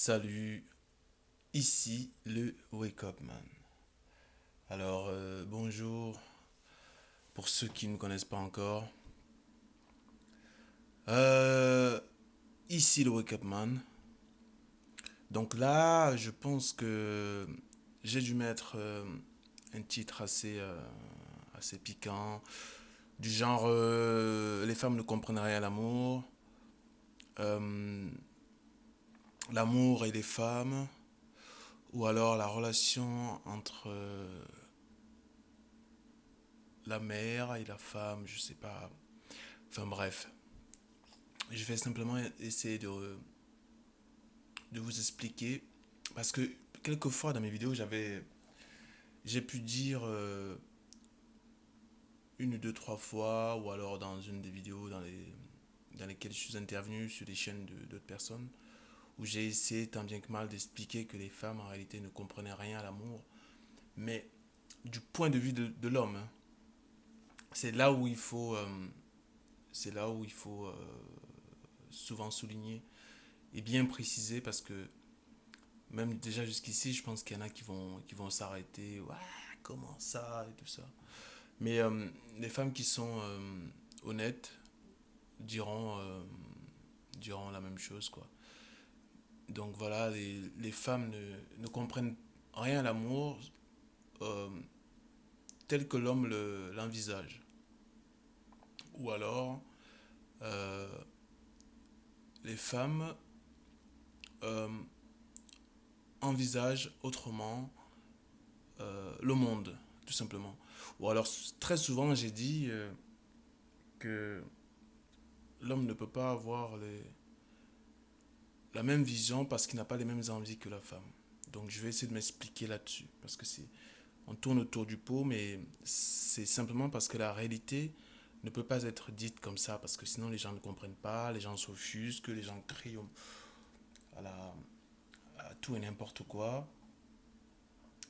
Salut, ici le Wake Up Man. Alors, bonjour pour ceux qui ne me connaissent pas encore. Euh, Ici le Wake Up Man. Donc là, je pense que j'ai dû mettre un titre assez piquant, du genre les femmes ne comprennent rien à l'amour, euh, l'amour et les femmes, ou alors la relation entre la mère et la femme, je sais pas. Enfin bref, je vais simplement essayer de vous expliquer parce que quelquefois dans mes vidéos j'ai pu dire une, deux, trois fois ou alors dans une des vidéos dans lesquelles je suis intervenu sur des chaînes d'autres personnes où j'ai essayé tant bien que mal d'expliquer que les femmes en réalité ne comprenaient rien à l'amour, mais du point de vue de l'homme, hein. C'est là où il faut, c'est là où il faut souvent souligner et bien préciser parce que même déjà jusqu'ici, je pense qu'il y en a qui vont s'arrêter. Ouais, comment ça et tout ça. Mais les femmes qui sont honnêtes diront, diront la même chose, quoi. Donc voilà, les femmes ne comprennent rien à l'amour euh, tel que l'homme l'envisage. Ou alors, euh, les femmes euh, envisagent autrement le monde, tout simplement. Ou alors, très souvent, j'ai dit que l'homme ne peut pas avoir la même vision parce qu'il n'a pas les mêmes envies que la femme. Donc, je vais essayer de m'expliquer là-dessus. Parce que on tourne autour du pot, mais c'est simplement parce que la réalité ne peut pas être dite comme ça. Parce que sinon, les gens ne comprennent pas, les gens s'offusquent, les gens crient à, la, à tout et n'importe quoi.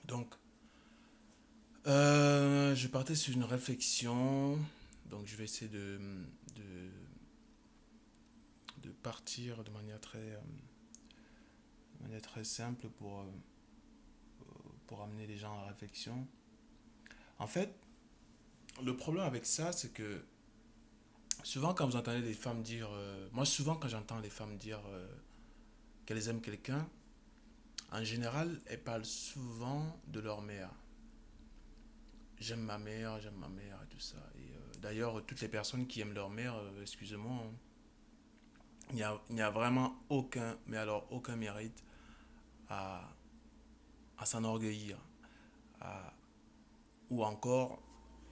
Donc, je partais sur une réflexion. Donc, je vais essayer de partir de manière très simple pour amener les gens à la réflexion. En fait, le problème avec ça, c'est que souvent quand vous entendez les femmes dire... moi, souvent quand j'entends les femmes dire qu'elles aiment quelqu'un, en général, elles parlent souvent de leur mère. J'aime ma mère et tout ça. Et d'ailleurs, toutes les personnes qui aiment leur mère, excusez-moi, hein, il n'y a vraiment aucun, mais alors aucun mérite à, à s'enorgueillir. À- ou encore,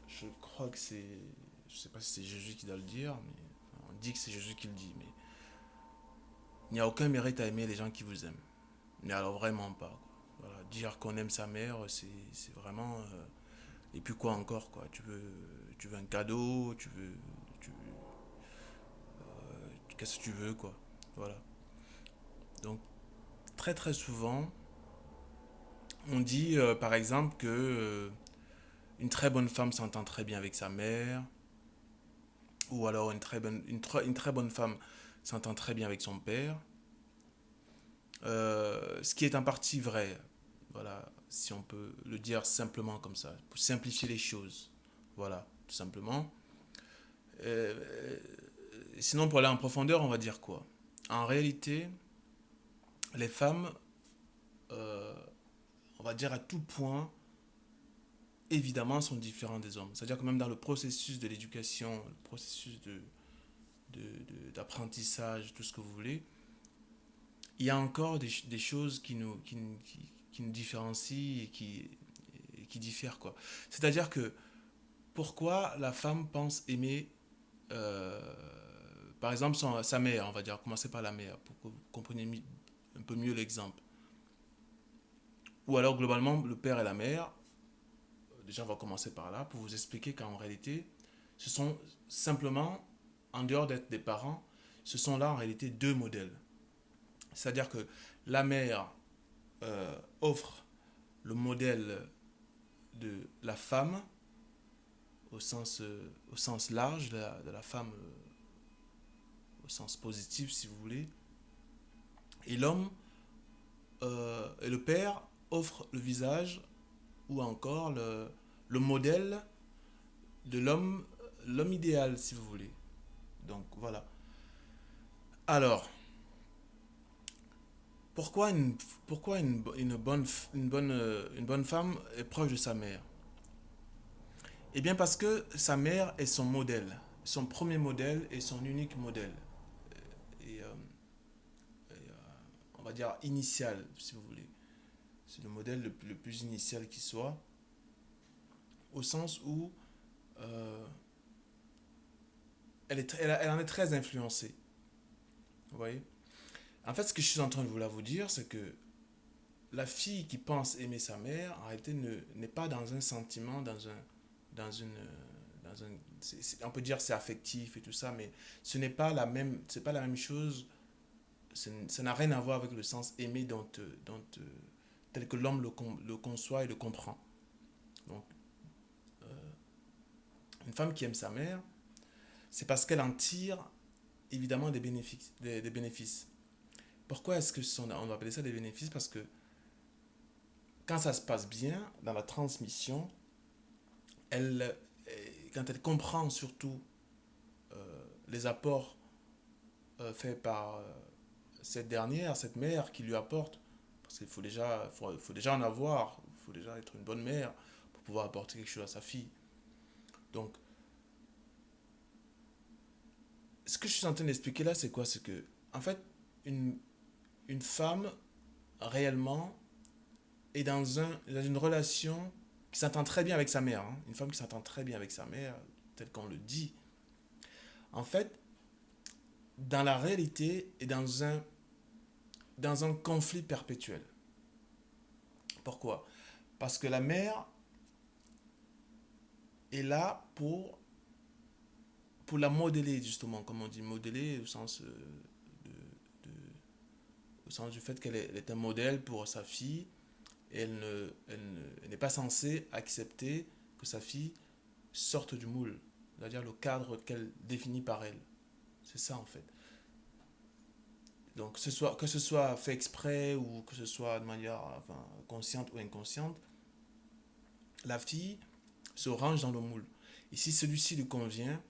je crois que c'est, je sais pas si c'est Jésus qui doit le dire, mais on dit que c'est Jésus qui le dit, mais il n'y a aucun mérite à aimer les gens qui vous aiment. Mais alors vraiment pas, quoi. Voilà, dire qu'on aime sa mère, c'est vraiment... et puis quoi encore, quoi. Tu veux un cadeau, tu veux qu'est-ce que tu veux, quoi. Voilà. Donc, très très souvent, on dit par exemple que une très bonne femme s'entend très bien avec sa mère, ou alors une très bonne femme s'entend très bien avec son père. Ce qui est en partie vrai, voilà, si on peut le dire simplement comme ça, pour simplifier les choses. Voilà, tout simplement. Euh, Sinon, pour aller en profondeur, on va dire quoi? En réalité, les femmes, euh, on va dire à tout point, évidemment, sont différentes des hommes. C'est-à-dire que même dans le processus de l'éducation, le processus d'apprentissage, tout ce que vous voulez, il y a encore des choses qui nous différencient et qui diffèrent, quoi. C'est-à-dire que pourquoi la femme pense aimer, euh, par exemple, sa mère, on va dire, commencer par la mère, pour que vous compreniez un peu mieux l'exemple. Ou alors, globalement, le père et la mère, déjà, on va commencer par là, pour vous expliquer qu'en réalité, ce sont simplement, en dehors d'être des parents, ce sont là en réalité deux modèles. C'est-à-dire que la mère offre le modèle de la femme au sens large de la femme au sens positif si vous voulez. Et l'homme et le père offre le visage ou encore le modèle de l'homme idéal, si vous voulez. Donc voilà. Alors, pourquoi pourquoi une bonne femme est proche de sa mère? Eh bien parce que sa mère est son modèle, son premier modèle et son unique modèle. Et, on va dire initial, si vous voulez. C'est le modèle le plus initial qui soit, au sens où euh, elle en est très influencée. Vous voyez? En fait, ce que je suis en train de vous dire, c'est que la fille qui pense aimer sa mère, en réalité, n'est pas dans un sentiment, dans une, on peut dire c'est affectif et tout ça, mais ce n'est pas la même, c'est pas la même chose. Ça n'a rien à voir avec le sens aimé tel que l'homme le conçoit et le comprend. Donc, une femme qui aime sa mère, c'est parce qu'elle en tire évidemment des bénéfices, des bénéfices. Pourquoi est-ce que on va appeler ça des bénéfices? Parce que quand ça se passe bien dans la transmission, elle, quand elle comprend surtout les apports faits par cette dernière, cette mère qui lui apporte, parce qu'il faut déjà en avoir, il faut déjà être une bonne mère pour pouvoir apporter quelque chose à sa fille. Donc, ce que je suis en train d'expliquer là, c'est quoi? C'est que, en fait, une, une femme, réellement, est dans une relation qui s'entend très bien avec sa mère. Hein. Une femme qui s'entend très bien avec sa mère, tel qu'on le dit. En fait, dans la réalité, est dans un conflit perpétuel. Pourquoi? Parce que la mère est là pour la modeler, justement, comme on dit, modeler de, de- au sens du fait elle est un modèle pour sa fille et elle n'est pas censée accepter que sa fille sorte du moule, c'est-à-dire le cadre qu'elle définit par elle. C'est ça en fait. Donc que ce soit fait exprès ou que ce soit de manière enfin, consciente ou inconsciente, la fille se range dans le moule. Et si celui-ci lui convient,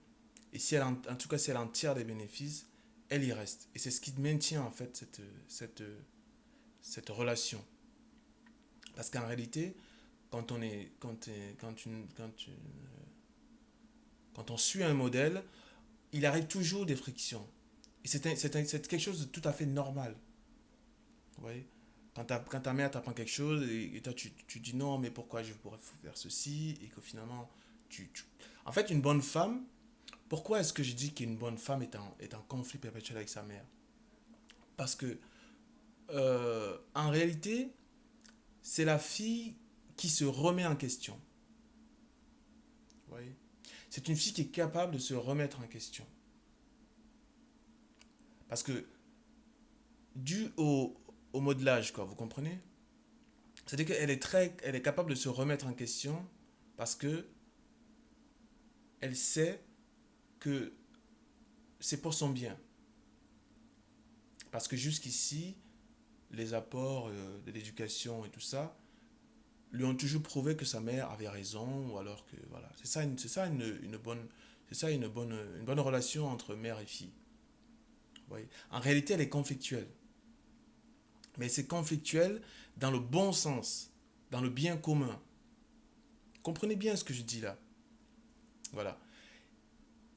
et si en tout cas si elle en tire des bénéfices, elle y reste. Et c'est ce qui maintient en fait cette relation. Parce qu'en réalité, quand on est quand on suit un modèle, il arrive toujours des frictions. Et c'est quelque chose de tout à fait normal. Vous voyez? Quand ta mère t'apprend quelque chose et toi tu dis non, mais pourquoi je pourrais faire ceci et que finalement En fait, une bonne femme, pourquoi est-ce que je dis qu'une bonne femme est en conflit perpétuel avec sa mère? Parce que en réalité, c'est la fille qui se remet en question. Vous voyez? C'est une fille qui est capable de se remettre en question. Parce que dû au modelage, quoi, vous comprenez? C'est-à-dire elle est capable de se remettre en question parce que elle sait que c'est pour son bien. Parce que jusqu'ici, les apports de l'éducation et tout ça lui ont toujours prouvé que sa mère avait raison ou alors que voilà. C'est ça une bonne, c'est ça une bonne relation entre mère et fille. Vous voyez? En réalité, elle est conflictuelle. Mais c'est conflictuel dans le bon sens, dans le bien commun. Comprenez bien ce que je dis là. Voilà.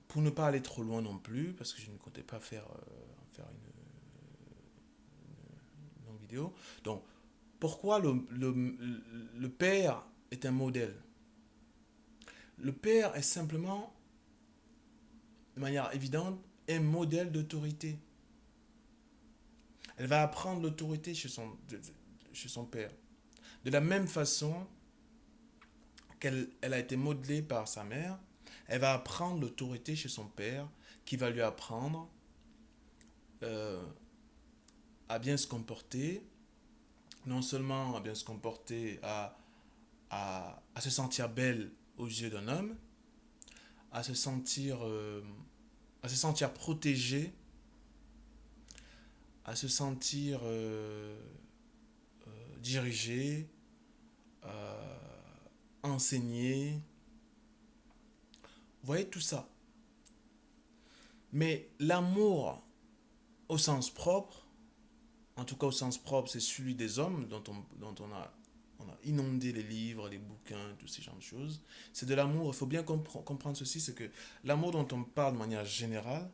Pour ne pas aller trop loin non plus, parce que je ne comptais pas faire une longue vidéo. Donc, pourquoi le père est un modèle? Le père est simplement, de manière évidente, un modèle d'autorité. Elle va apprendre l'autorité chez son père. De la même façon qu'elle a été modelée par sa mère, elle va apprendre l'autorité chez son père, qui va lui apprendre euh, à bien se comporter, non seulement à bien se comporter, à se sentir belle aux yeux d'un homme, à se sentir, euh, à se sentir protégée, à se sentir diriger, euh, enseigner. Vous voyez tout ça. Mais l'amour au sens propre, en tout cas au sens propre, c'est celui des hommes dont on a inondé les livres, les bouquins, tous ces genres de choses. C'est de l'amour. Il faut bien comprendre ceci, c'est que l'amour dont on parle de manière générale,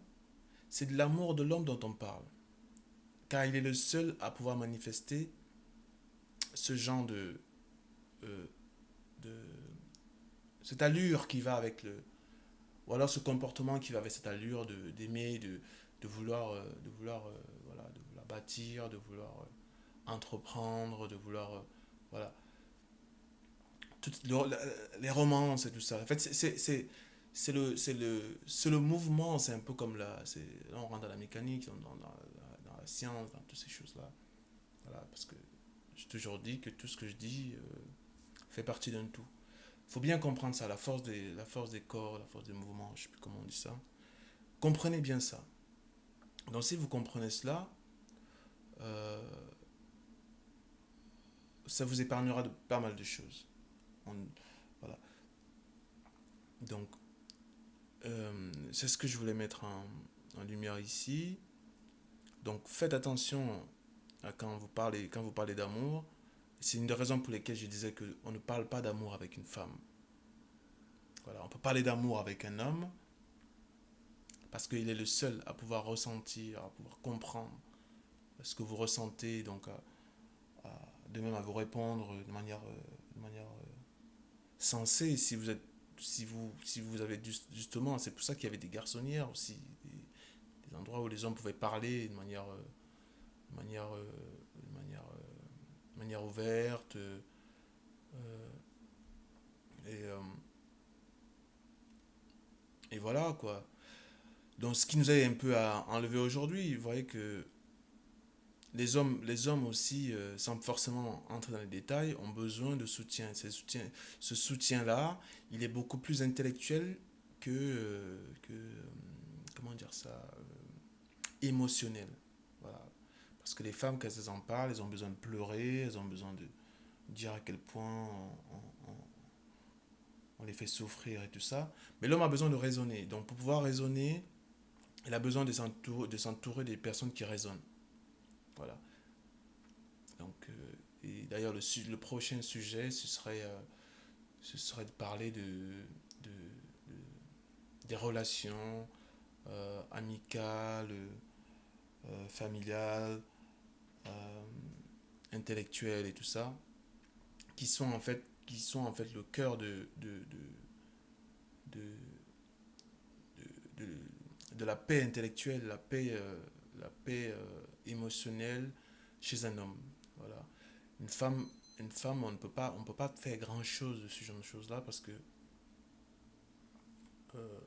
c'est de l'amour de l'homme dont on parle. Car il est le seul à pouvoir manifester ce genre euh, de cette allure qui va avec le, ou alors ce comportement qui va avec cette allure d'aimer, de vouloir voilà, de vouloir bâtir, de vouloir entreprendre, de vouloir voilà, toutes les romances et tout ça. En fait, c'est le mouvement, c'est un peu comme là on rentre dans la mécanique, dans la science, dans toutes ces choses-là. Voilà, parce que j'ai toujours dit que tout ce que je dis fait partie d'un tout. Il faut bien comprendre ça, la force des corps, la force des mouvements, je ne sais plus comment on dit ça. Comprenez bien ça. Donc si vous comprenez cela, euh, ça vous épargnera de pas mal de choses. Voilà. Donc c'est ce que je voulais mettre en lumière ici. Donc faites attention à quand vous parlez d'amour. C'est une des raisons pour lesquelles je disais qu'on ne parle pas d'amour avec une femme. Voilà, on peut parler d'amour avec un homme parce qu'il est le seul à pouvoir ressentir, à pouvoir comprendre ce que vous ressentez, donc de même à vous répondre de manière sensée. Si vous avez justement, c'est pour ça qu'il y avait des garçonnières aussi, des endroits où les hommes pouvaient parler de manière, de manière, de manière ouverte. Et, euh, et voilà quoi. Donc ce qui nous a un peu à enlever aujourd'hui, vous voyez que les hommes aussi, sans forcément entrer dans les détails, ont besoin de soutien. Ce soutien-là, il est beaucoup plus intellectuel comment dire ça, émotionnel. Voilà. Parce que les femmes, quand elles en parlent, elles ont besoin de pleurer, elles ont besoin de dire à quel point on les fait souffrir et tout ça. Mais l'homme a besoin de raisonner. Donc pour pouvoir raisonner, il a besoin de s'entourer des personnes qui raisonnent. Voilà. Donc, et d'ailleurs, le prochain sujet, ce serait de parler des relations amicales, familiales, euh, intellectuelles et tout ça, qui sont en fait le cœur de, de, de la paix intellectuelle, la paix émotionnelle chez un homme. Voilà. Une femme, une femme, on peut pas faire grand chose de ce genre de choses là parce que euh,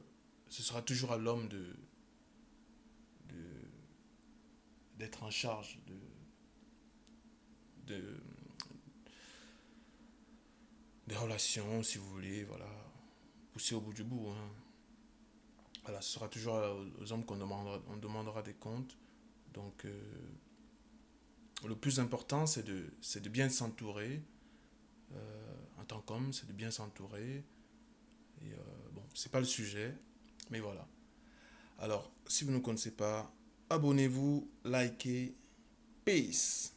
ce sera toujours à l'homme de- d'être en charge de, des relations, si vous voulez, voilà, pousser au bout du bout. Hein. Voilà, ce sera toujours aux hommes on demandera des comptes. Donc, le plus important, c'est de bien s'entourer. En tant qu'homme, c'est de bien s'entourer. Et bon, c'est pas le sujet, mais voilà. Alors, si vous ne connaissez pas, abonnez-vous, likez, peace.